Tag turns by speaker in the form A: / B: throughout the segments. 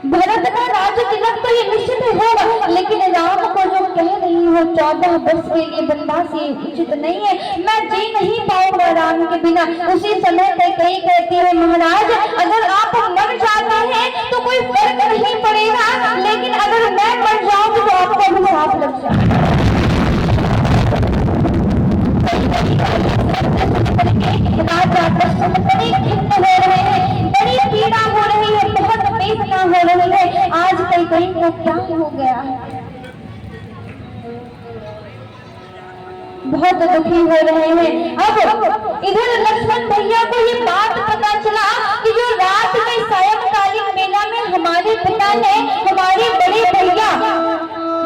A: भरत का राज तिलक तो ये निश्चित होगा, लेकिन राम को जो कह रही हो 14 वर्ष के लिए वनवास, ये उचित नहीं है। मैं जी नहीं पाऊंगा राम के बिना। उसी समय कई कहती है, महाराज अगर आप मर जाते हैं तो कोई फर्क नहीं पड़ेगा, लेकिन अगर मैं मर जाऊं तो आपको भी साथ लग जाए। राजा दशरथ बड़े खिन्न हो रहे हैं, बड़ी पीड़ा हो रही है, बहुत वेदना हो रही है। आज कई को क्या हो गया, बहुत दुखी हो रहे हैं। अब इधर लक्ष्मण भैया को ये बात पता चला कि जो रात में सायंकालीन मेला में हमारे पिता ने हमारे बड़े भैया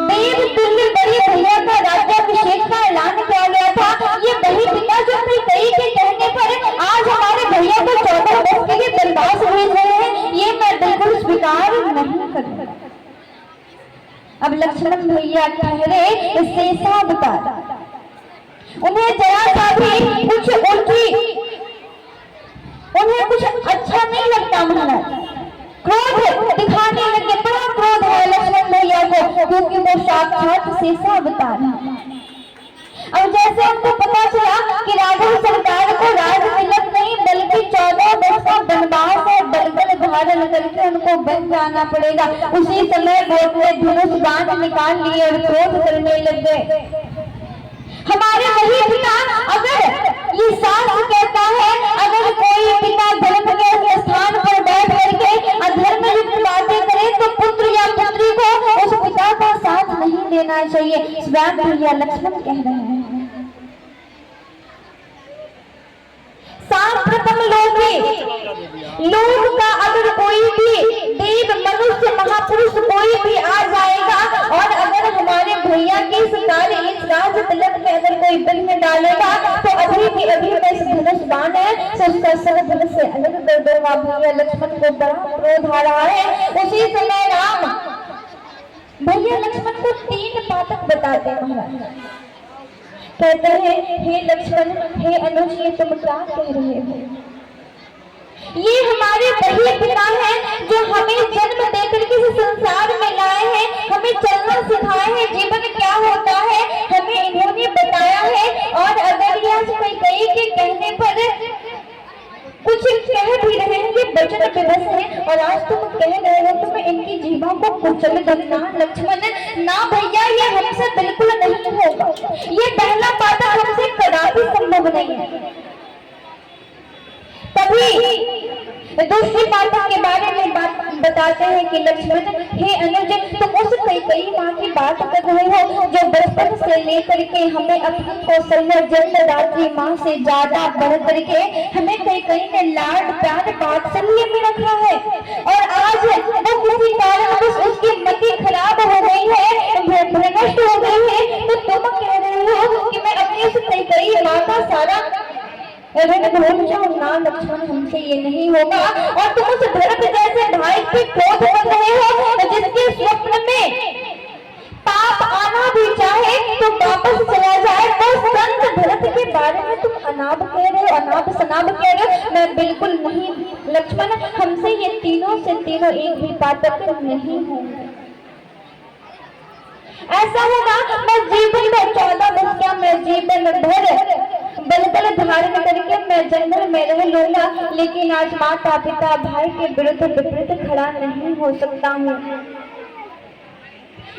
A: देव तुल्य बड़े भैया का राज्याभिषेक का ऐलान किया गया था, ये वही पिता जो अपनी कई के कहने पर आज हमारे भैया को 14 वर्ष के लिए वनवास भेज रहे हैं, ये मैं बिल्कुल स्वीकार नहीं करूंगा। अब लक्ष्मण भैया ठहरे इससे सावधान, उन्हें जरा सा भी उन्हें कुछ अच्छा नहीं लगता। महाराज क्रोध दिखाने लगे, बड़ा क्रोध है लक्ष्मण भैया को, क्योंकि वो साक्षात शेषा अवतार है। अब जैसे उनको पता चला कि राघव सरकार को राज तिलक नहीं बल्कि 14 वर्ष का वनवास और बलगल धारण करके उनको बन जाना पड़ेगा, उसी समय वो अपने धनुष बाण निकाल लिए और क्रोध करने लग गए। हमारे वही पिता, अगर ये शास्त्र कहता है अगर कोई पिता धर्म के स्थान पर बैठ करके अधर्म युक्त बातें करे तो पुत्र या पुत्री को उस पिता का साथ नहीं देना चाहिए। स्वयं भैया लक्ष्मण कह रहे हैं, सांप्रतम लोग का अगर कोई भी देव मनुष्य महापुरुष कोई भी आ जाएगा और अगर हमारे भैया के इस कार्य इस राज तिलक में अगर कोई विघ्न डालेगा तो अभी मैं इस धनुष बाण है तो उसका सर धनुष से अलग कर दूंगा। भैया लक्ष्मण को बड़ा क्रोध आ रहा है। उसी समय राम भैया लक्ष्मण को 3 बातक बताते हैं। कहते हैं, हे लक्ष्मण, हे अनुज, ये तुम क्या कह रहे हो? ये हमारे वही पिता हैं जो हमें जन्म देकर के संसार में लाए हैं, हमें चलना सिखाए हैं, जीवन क्या होता है हमें इन्होंने बताया है। और अगर ये आज कई के कहने पर कुछ कह भी रहे हैं कि वचन विवश है और आज तुम कह रहे हो तो मैं इनकी जीवा को कुचल दूंगा। लक्ष्मण ना भैया, ये हमसे बिल्कुल नहीं होगा, ये पहला बात हमसे कदापि संभव नहीं है। तभी दूसरी बात के बारे में बात बताते हैं कि लक्ष्मण, हे अनुज, तुम उस कई माँ की बात कर रहे हो जो बचपन से लेकर के हमें अपनी कौशल्या जन्मदात्री माँ से ज्यादा बढ़ करके हमें कई ने लाड प्यार वात्सल्य में रखा है, और आज वो किसी कारण उसकी मति खराब हो गई है, भ्रष्ट हो गई है, तो तुम कह रहे हो कि मैं अपनी उस कई माँ का सारा ऋण भूल जाऊं ना। लक्ष्मण, हमसे ये नहीं होगा। और तुम उस भरत जैसे भाई पे क्रोध कर रहे हो जिसके स्वप्न में पाप आना भी चाहे तो वापस चला जाए, तो संत भरत के बारे में तुम अनाप कह रहे हो, अनाप शनाप कह रहे हो। मैं बिल्कुल नहीं लक्ष्मण, हमसे ये तीनों से तीनों एक भी पातक नहीं होंगे। ऐसा होगा मैं जीवन भर 14 वर्ष क्या मैं जीवन भर बलबल धारण करके मैं जंगल में रह लूंगा, लेकिन आज माता पिता भाई के विरुद्ध विपरीत खड़ा नहीं हो सकता हूँ।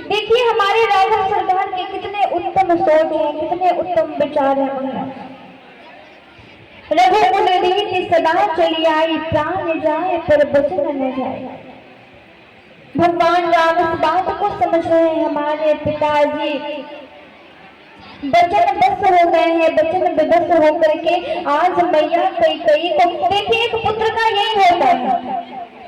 A: देखिए हमारे राघव सरकार के कितने उत्तम सोच हैं, कितने उत्तम विचार हैं। रघुकुल रीति सदा चली आई, प्राण जाए पर बचन न जाए। भगवान राम इस बात को समझ रहे हैं। हमारे पिताजी वचन बस हो गए हैं, वचन विवश होकर के आज मैया कई को देखिए, एक पुत्र का यही होता है,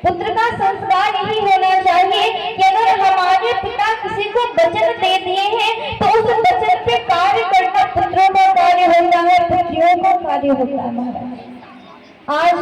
A: पुत्र का संस्कार यही होना चाहिए कि अगर हमारे पिता किसी को वचन दे दिए हैं तो उस वचन पे कार्य करना पुत्रों का कार्य होता है, पुत्रियों का कार्य होता है। आज